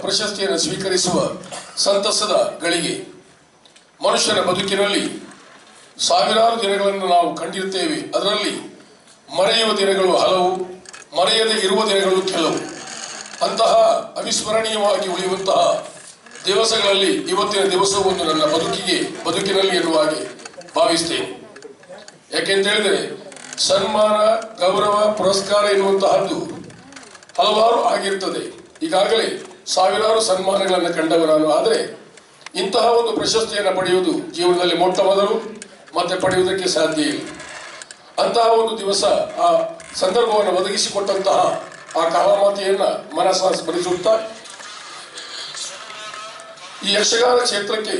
ಪ್ರಶಸ್ತಿಯನ್ನು ಸ್ವೀಕರಿಸುವ ಸಂತಸದ ಗಳಿಗೆ. ಮನುಷ್ಯನ ಬದುಕಿನಲ್ಲಿ ಸಾವಿರಾರು ದಿನಗಳನ್ನು ನಾವು ಕಂಡಿರುತ್ತೇವೆ. ಅದರಲ್ಲಿ ಮರೆಯುವ ದಿನಗಳು ಹಲವು, ಮರೆಯದೇ ಇರುವ ದಿನಗಳು ಕೆಲವು. ಅಂತಹ ಅವಿಸ್ಮರಣೀಯವಾಗಿ ಉಳಿಯುವಂತಹ ದಿವಸಗಳಲ್ಲಿ ಇವತ್ತಿನ ದಿವಸವು ಒಂದು ನನ್ನ ಬದುಕಿನಲ್ಲಿ ಎನ್ನುವ ಹಾಗೆ ಭಾವಿಸ್ತೇನೆ. ಯಾಕೆಂತ ಹೇಳಿದರೆ ಸನ್ಮಾನ, ಗೌರವ, ಪುರಸ್ಕಾರ ಎನ್ನುವಂತಹದ್ದು ಹಲವಾರು ಆಗಿರ್ತದೆ. ಈಗಾಗಲೇ ಸಾವಿರಾರು ಸನ್ಮಾನಗಳನ್ನು ಕಂಡವ ನಾನು. ಆದರೆ ಇಂತಹ ಒಂದು ಪ್ರಶಸ್ತಿಯನ್ನು ಪಡೆಯುವುದು ಜೀವನದಲ್ಲಿ ಮೊಟ್ಟ ಮೊದಲು, ಮತ್ತೆ ಪಡೆಯುವುದಕ್ಕೆ ಸಾಧ್ಯ ಇಲ್ಲ. ಅಂತಹ ಒಂದು ದಿವಸ ಆ ಸಂದರ್ಭವನ್ನು ಒದಗಿಸಿಕೊಟ್ಟಂತಹ ಆ ಕಲಾಮಾತೆಯನ್ನ ಮನಸ್ಸ ಸ್ಮರಿಸುತ್ತಾ, ಈ ಯಕ್ಷಗಾನ ಕ್ಷೇತ್ರಕ್ಕೆ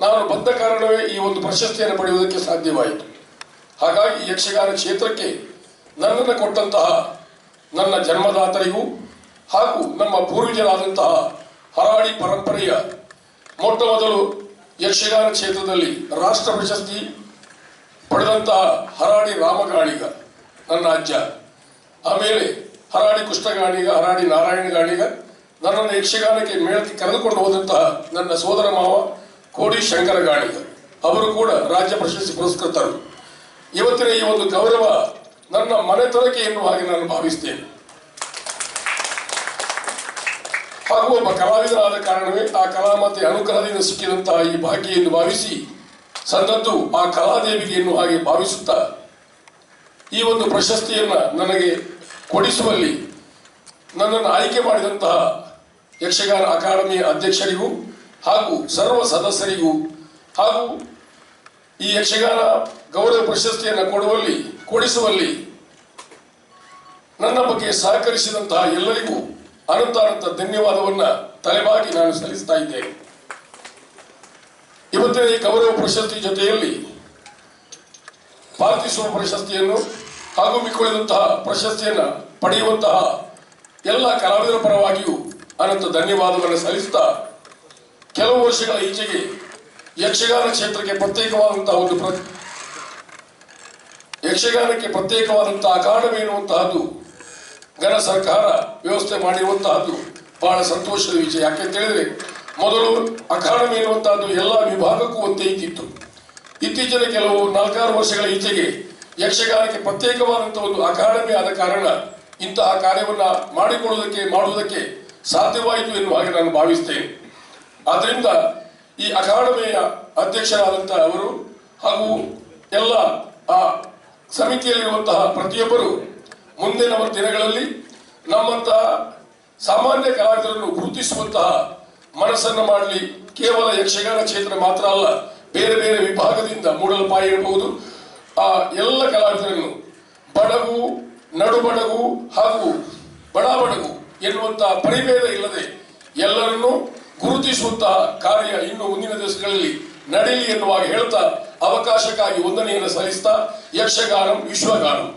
ನಾನು ಬಂದ ಕಾರಣವೇ ಈ ಒಂದು ಪ್ರಶಸ್ತಿಯನ್ನು ಪಡೆಯುವುದಕ್ಕೆ ಸಾಧ್ಯವಾಯಿತು. ಹಾಗಾಗಿ ಯಕ್ಷಗಾನ ಕ್ಷೇತ್ರಕ್ಕೆ ನನ್ನನ್ನು ಕೊಟ್ಟಂತಹ ನನ್ನ ಜನ್ಮದಾತರಿಗೂ ಹಾಗೂ ನಮ್ಮ ಪೂರ್ವಜರಾದಂತಹ ಹರಾಡಿ ಪರಂಪರೆಯ ಮೊಟ್ಟ ಮೊದಲು ಯಕ್ಷಗಾನ ಕ್ಷೇತ್ರದಲ್ಲಿ ರಾಷ್ಟ್ರ ಪ್ರಶಸ್ತಿ ಪಡೆದಂತಹ ಹರಾಡಿ ರಾಮಗಾಣಿಗ ನನ್ನ ಅಜ್ಜ, ಆಮೇಲೆ ಹರಾಡಿ ಕೃಷ್ಣಗಾಣಿಗ, ಹರಾಡಿ ನಾರಾಯಣ ಗಾಣಿಗ, ನನ್ನನ್ನು ಯಕ್ಷಗಾನಕ್ಕೆ ಮೇಳಕ್ಕೆ ಕರೆದುಕೊಂಡು ಹೋದಂತಹ ನನ್ನ ಸೋದರ ಮಾವ ಕೋಡಿ ಶಂಕರ ಗಾಣಿಗ, ಅವರು ಕೂಡ ರಾಜ್ಯ ಪ್ರಶಸ್ತಿ ಪುರಸ್ಕೃತರು. ಇವತ್ತಿನ ಈ ಒಂದು ಗೌರವ ನನ್ನ ಮನೆತನಕ್ಕೆ ಎನ್ನುವ ಹಾಗೆ ನಾನು ಭಾವಿಸ್ತೇನೆ. ಹಾಗೂ ಒಬ್ಬ ಕಲಾವಿದನಾದ ಕಾರಣವೇ ಆ ಕಲಾಮಾತೆ ಅನುಗ್ರಹದಿಂದ ಸಿಕ್ಕಿದಂತಹ ಈ ಭಾಗ್ಯ ಎಂದು ಭಾವಿಸಿ ಸಂದದ್ದು ಆ ಕಲಾದೇವಿಗೆ ಎನ್ನುವ ಹಾಗೆ ಭಾವಿಸುತ್ತಾ, ಈ ಒಂದು ಪ್ರಶಸ್ತಿಯನ್ನ ನನಗೆ ಕೊಡಿಸುವಲ್ಲಿ ನನ್ನನ್ನು ಆಯ್ಕೆ ಮಾಡಿದಂತಹ ಯಕ್ಷಗಾನ ಅಕಾಡೆಮಿಯ ಅಧ್ಯಕ್ಷರಿಗೂ ಹಾಗೂ ಸರ್ವ ಸದಸ್ಯರಿಗೂ ಹಾಗೂ ಈ ಯಕ್ಷಗಾನ ಗೌರವ ಪ್ರಶಸ್ತಿಯನ್ನು ಕೊಡಿಸುವಲ್ಲಿ ನನ್ನ ಬಗ್ಗೆ ಸಹಕರಿಸಿದಂತಹ ಎಲ್ಲರಿಗೂ ಅನಂತ ಧನ್ಯವಾದವನ್ನ ತಲೆಬಾಗಿ ನಾನು ಸಲ್ಲಿಸ್ತಾ ಇದ್ದೇನೆ. ಇವತ್ತಿನ ಈ ಗೌರವ ಪ್ರಶಸ್ತಿ ಜೊತೆಯಲ್ಲಿ ಪಾರ್ಥಿಸುವ ಪ್ರಶಸ್ತಿಯನ್ನು ಹಾಗೂ ಮಿಕ್ಕುಳಿದಂತಹ ಪ್ರಶಸ್ತಿಯನ್ನು ಪಡೆಯುವಂತಹ ಎಲ್ಲ ಕಲಾವಿದರ ಪರವಾಗಿಯೂ ಅನಂತ ಧನ್ಯವಾದವನ್ನು ಸಲ್ಲಿಸುತ್ತಾ, ಕೆಲವು ವರ್ಷಗಳ ಈಚೆಗೆ ಯಕ್ಷಗಾನ ಕ್ಷೇತ್ರಕ್ಕೆ ಯಕ್ಷಗಾನಕ್ಕೆ ಪ್ರತ್ಯೇಕವಾದಂತಹ ಅಕಾಡೆಮಿ ಎನ್ನುವಂತಹದ್ದು ಘನ ಸರ್ಕಾರ ವ್ಯವಸ್ಥೆ ಮಾಡಿರುವಂತಹದ್ದು ಬಹಳ ಸಂತೋಷದ ವಿಷಯ. ಯಾಕೆಂತ ಹೇಳಿದ್ರೆ ಮೊದಲು ಅಕಾಡೆಮಿ ಎನ್ನುವಂತಹದ್ದು ಎಲ್ಲ ವಿಭಾಗಕ್ಕೂ ಒಂದೇ ಇದ್ದಿತ್ತು. ಇತ್ತೀಚಿನ ಕೆಲವು 4-6 ವರ್ಷಗಳ ಈಚೆಗೆ ಯಕ್ಷಗಾನಕ್ಕೆ ಪ್ರತ್ಯೇಕವಾದಂತಹ ಒಂದು ಅಕಾಡೆಮಿ ಆದ ಕಾರಣ ಇಂತಹ ಕಾರ್ಯವನ್ನ ಮಾಡುವುದಕ್ಕೆ ಸಾಧ್ಯವಾಯಿತು ಎನ್ನುವ ಹಾಗೆ ನಾನು ಭಾವಿಸ್ತೇನೆ. ಆದ್ರಿಂದ ಈ ಅಕಾಡೆಮಿಯ ಅಧ್ಯಕ್ಷರಾದಂತಹ ಅವರು ಹಾಗೂ ಎಲ್ಲ ಆ ಸಮಿತಿಯಲ್ಲಿರುವಂತಹ ಪ್ರತಿಯೊಬ್ಬರು ಮುಂದಿನ ದಿನಗಳಲ್ಲಿ ನಮ್ಮಂತಹ ಸಾಮಾನ್ಯ ಕಲಾವಿದರನ್ನು ಗುರುತಿಸುವಂತಹ ಮನಸ್ಸನ್ನು ಮಾಡಲಿ. ಕೇವಲ ಯಕ್ಷಗಾನ ಕ್ಷೇತ್ರ ಮಾತ್ರ ಅಲ್ಲ, ಬೇರೆ ಬೇರೆ ವಿಭಾಗದಿಂದ ಮೂಡಲ್ಪಾಯಿ ಇರಬಹುದು ಆ ಎಲ್ಲ ಕಲಾವಿದರನ್ನು ಬಡಗು, ನಡುಬಡಗು ಹಾಗೂ ಬಡಬಡಗು ಎನ್ನುವಂತಹ ಪರಿಭೇದ ಇಲ್ಲದೆ ಎಲ್ಲರನ್ನೂ ಗುರುತಿಸುವಂತಹ ಕಾರ್ಯ ಇನ್ನು ಮುಂದಿನ ದಿವಸಗಳಲ್ಲಿ ನಡೆಯಲಿ ಎನ್ನುವಾಗ ಹೇಳ್ತಾ ಅವಕಾಶಕ್ಕಾಗಿ ವಂದನೆಯನ್ನು ಸಲ್ಲಿಸ್ತಾ, ಯಕ್ಷಗಾನಂ ವಿಶ್ವಗಾನಂ.